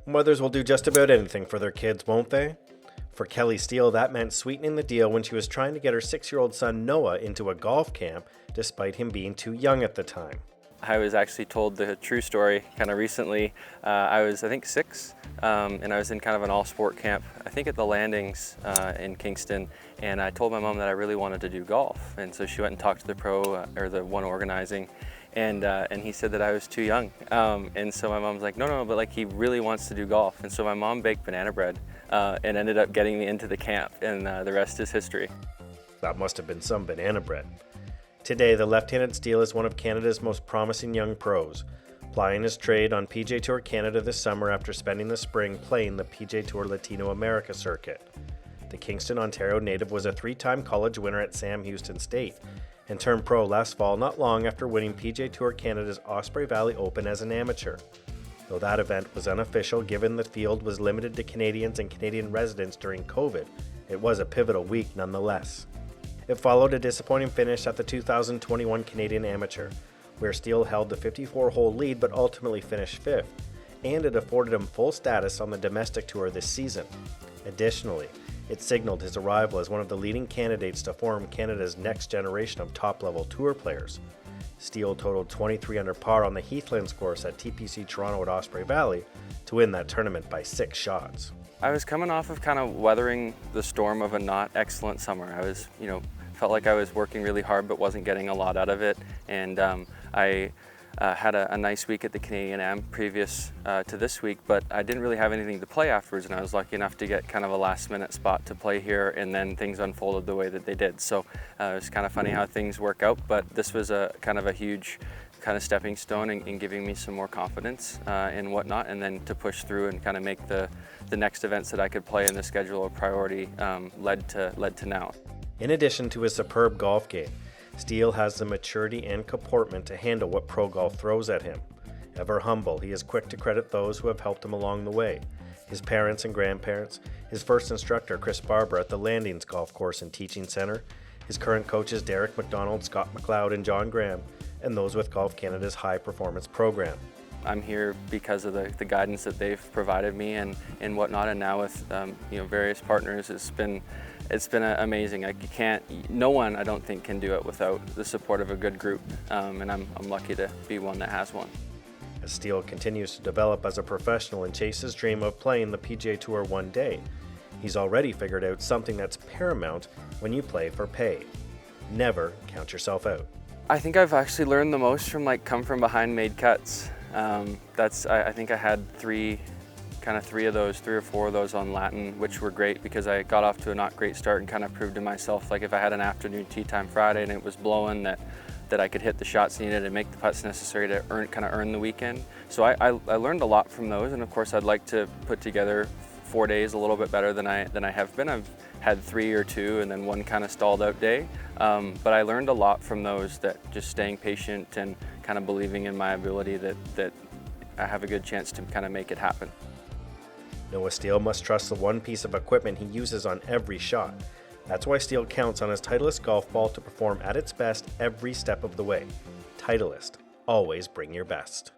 Mothers will do just about anything for their kids, won't they? For Kelly Steele, that meant sweetening the deal when she was trying to get her 6-year-old son Noah into a golf camp, despite him being too young at the time. I was actually told the true story kind of recently. I was, I think, 6, and I was in kind of an all-sport camp, I think at the Landings in Kingston, and I told my mom that I really wanted to do golf. And so she went and talked to the pro, or the one organizing, and he said that I was too young. And so my mom's like, no, but like he really wants to do golf. And so my mom baked banana bread and ended up getting me into the camp, and the rest is history. That must have been some banana bread. Today, the left-handed Steele is one of Canada's most promising young pros, plying his trade on PGA Tour Canada this summer after spending the spring playing the PGA Tour Latino America circuit. The Kingston, Ontario native was a 3-time college winner at Sam Houston State and turned pro last fall not long after winning PGA Tour Canada's Osprey Valley Open as an amateur. Though that event was unofficial given the field was limited to Canadians and Canadian residents during COVID, it was a pivotal week nonetheless. It followed a disappointing finish at the 2021 Canadian Amateur, where Steele held the 54-hole lead but ultimately finished 5th, and it afforded him full status on the domestic tour this season. Additionally, it signaled his arrival as one of the leading candidates to form Canada's next generation of top-level tour players. Steele totaled 23 under par on the Heathlands course at TPC Toronto at Osprey Valley to win that tournament by 6 shots. I was coming off of kind of weathering the storm of a not excellent summer. I was, felt like I was working really hard but wasn't getting a lot out of it. And I had a nice week at the Canadian Am previous to this week, but I didn't really have anything to play afterwards, and I was lucky enough to get kind of a last-minute spot to play here, and then things unfolded the way that they did. So it was kind of funny how things work out, but this was a kind of a huge kind of stepping stone in giving me some more confidence and whatnot, and then to push through and kind of make the next events that I could play in the schedule a priority led to now. In addition to his superb golf game, Steele has the maturity and comportment to handle what pro golf throws at him. Ever humble, he is quick to credit those who have helped him along the way. His parents and grandparents, his first instructor Chris Barber at the Landings Golf Course and Teaching Center, his current coaches Derek McDonald, Scott McLeod, and John Graham, and those with Golf Canada's High Performance Program. I'm here because of the guidance that they've provided me and whatnot, and now with various partners, it's been amazing. No one I don't think can do it without the support of a good group, and I'm lucky to be one that has one. As Steele continues to develop as a professional and chase his dream of playing the PGA Tour one day, he's already figured out something that's paramount when you play for pay. Never count yourself out. I think I've actually learned the most from come from behind made cuts. I think I had 3 or 4 of those on Latin, which were great because I got off to a not great start and kind of proved to myself, like if I had an afternoon tee time Friday and it was blowing, that I could hit the shots needed and make the putts necessary to earn the weekend. So I learned a lot from those, and of course I'd like to put together 4 days a little bit better than I have been. I've had 3 or 2 and then one kind of stalled out day, but I learned a lot from those, that just staying patient and kind of believing in my ability that I have a good chance to kind of make it happen. Noah Steele must trust the one piece of equipment he uses on every shot. That's why Steele counts on his Titleist golf ball to perform at its best every step of the way. Titleist, always bring your best.